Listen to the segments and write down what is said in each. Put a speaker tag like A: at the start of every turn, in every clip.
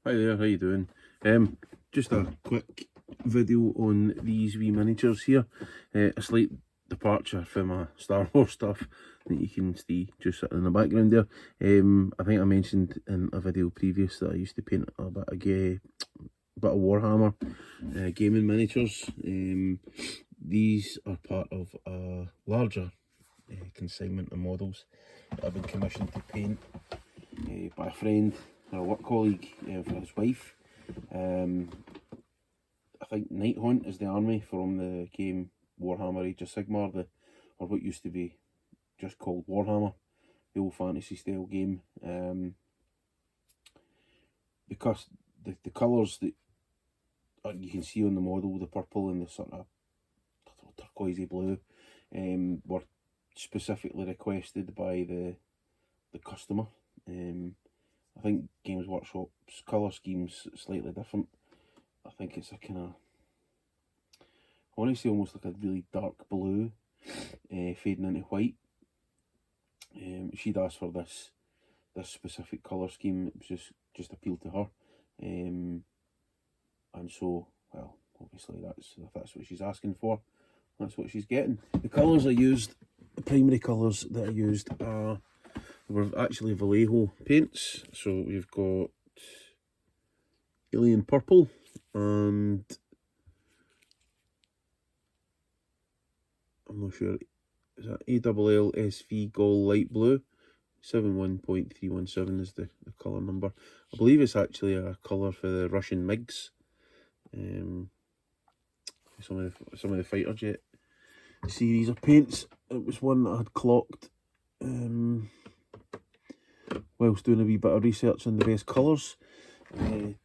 A: Hi there, how you doing? Just a quick video on these wee miniatures here. A slight departure from my Star Wars stuff that you can see just sitting in the background there. I think I mentioned in a video previous that I used to paint a bit of Warhammer gaming miniatures. These are part of a larger consignment of models that I've been commissioned to paint by a friend or a work colleague for his wife. I think Nighthaunt is the army from the game Warhammer Age of Sigmar, or what used to be just called Warhammer, the old fantasy style game. Because the colours that you can see on the model, the purple and the sort of turquoisey blue, were specifically requested by the customer. I think Games Workshop's colour scheme's slightly different. I think it's a kind of, I want to say almost like a really dark blue, fading into white. She'd asked for this specific colour scheme. It was just appealed to her, and so, well, obviously if that's what she's asking for, that's what she's getting. The colours I used, the primary colours that I used were actually Vallejo paints. So we've got Alien Purple and I'm not sure, is that ALLSV Gall Light Blue? 71.317 is the colour number. I believe it's actually a colour for the Russian MiGs. Some of the fighter jet series of paints. It was one that I had clocked whilst doing a wee bit of research on the best colours. I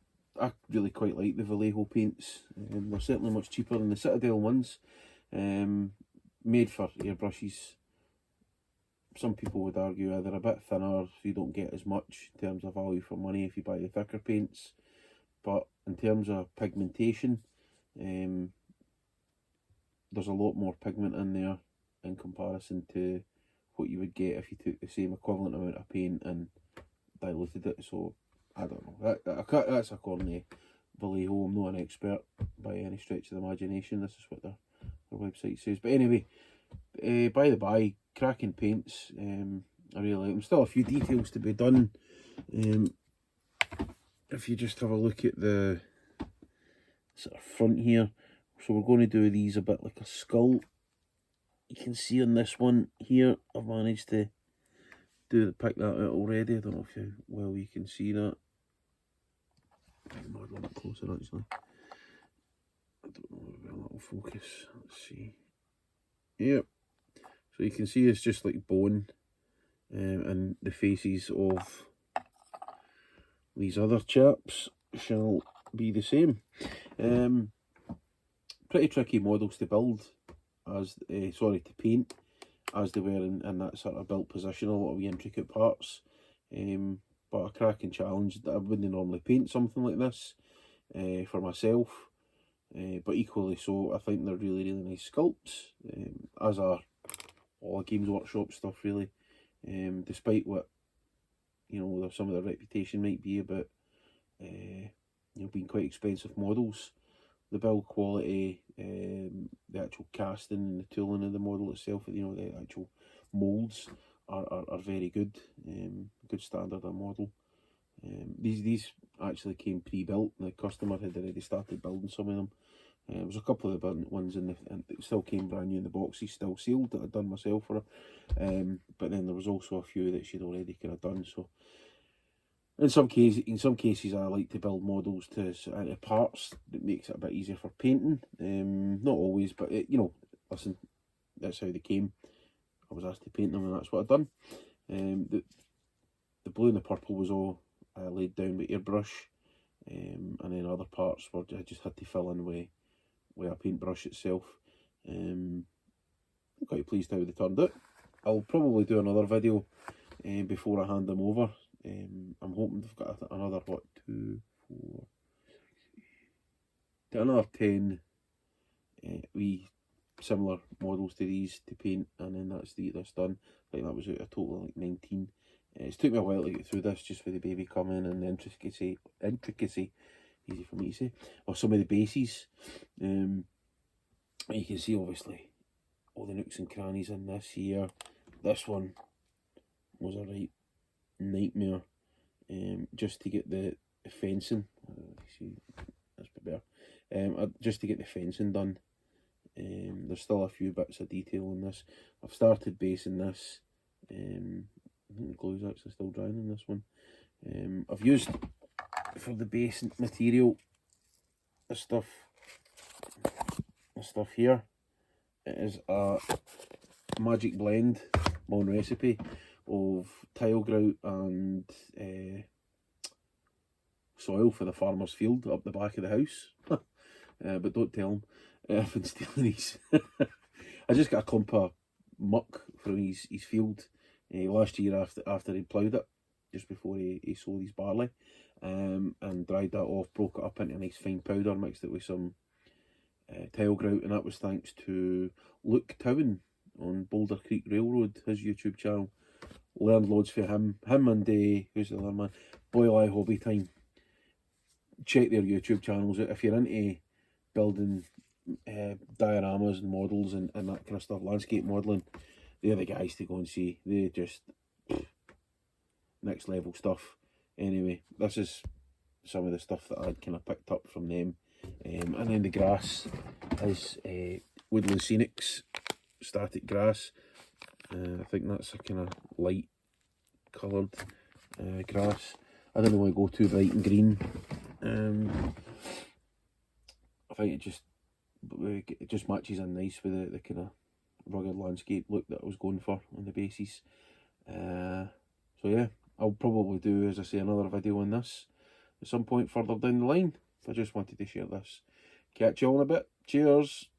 A: really quite like the Vallejo paints. They're certainly much cheaper than the Citadel ones. Made for airbrushes. Some people would argue they're a bit thinner, so you don't get as much in terms of value for money if you buy the thicker paints. But in terms of pigmentation, there's a lot more pigment in there in comparison to what you would get if you took the same equivalent amount of paint and diluted it. So I don't know, that's according to Vallejo. I'm not an expert by any stretch of the imagination. This is what their website says. But anyway, by the by, cracking paints. I really like them. Still a few details to be done. If you just have a look at the sort of front here, so we're going to do these a bit like a skull. You can see on this one here, I've managed to pick that out already. I don't know how well you can see that. A little bit closer actually. I don't know if that'll focus. Let's see. Yep. So you can see it's just like bone, and the faces of these other chaps shall be the same. Pretty tricky models to build, to paint, as they were in that sort of built position. A lot of intricate parts, but a cracking challenge. That I wouldn't normally paint something like this for myself, but equally so, I think they're really nice sculpts, as are all the Games Workshop stuff really. Despite what some of their reputation might be about being quite expensive models, the build quality, the actual casting and the tooling of the model itself, the actual moulds are very good. Good standard of model. These actually came pre-built. The customer had already started building some of them. There was a couple of the ones and it still came brand new in the boxes, still sealed, that I'd done myself for her. But then there was also a few that she'd already kind of done. So in some cases, I like to build models to parts that makes it a bit easier for painting. Not always, but listen, that's how they came. I was asked to paint them, and that's what I've done. The blue and the purple was all laid down with airbrush, and then other parts I just had to fill in with a paintbrush itself. I'm quite pleased how they turned out. I'll probably do another video before I hand them over. I'm hoping they've got another, 10 wee similar models to these to paint, and then that's done. I think that was a total of like 19. It's took me a while to get through this, just with the baby coming and the intricacy, easy for me to say, of some of the bases. You can see obviously all the nooks and crannies in this here. This one was a right nightmare, just to get the fencing. See, that's a bit better. Just to get the fencing done. There's still a few bits of detail in this. I've started basing this. I think the glue's actually still drying on this one. I've used, for the base material, this stuff here. It is a magic blend, my own recipe, of tile grout and soil for the farmer's field up the back of the house. But don't tell him I've been stealing these. I just got a clump of muck from his field last year after he ploughed it, just before he sowed his barley, and dried that off, broke it up into a nice fine powder, mixed it with some tile grout, and that was thanks to Luke Towan on Boulder Creek Railroad, his YouTube channel. Learned loads from him and who's the other man, Boyle Eye Hobby Time. Check their YouTube channels out if you're into building dioramas and models and that kind of stuff, landscape modelling. They're the guys to go and see. They just next level stuff. Anyway, this is some of the stuff that I'd kind of picked up from them. And then the grass is Woodland Scenics static grass. I think that's a kind of light coloured grass. I don't want to go too bright and green. I think it just matches in nice with the kind of rugged landscape look that I was going for on the bases. So yeah, I'll probably do, as I say, another video on this at some point further down the line. I just wanted to share this. Catch you all in a bit. Cheers.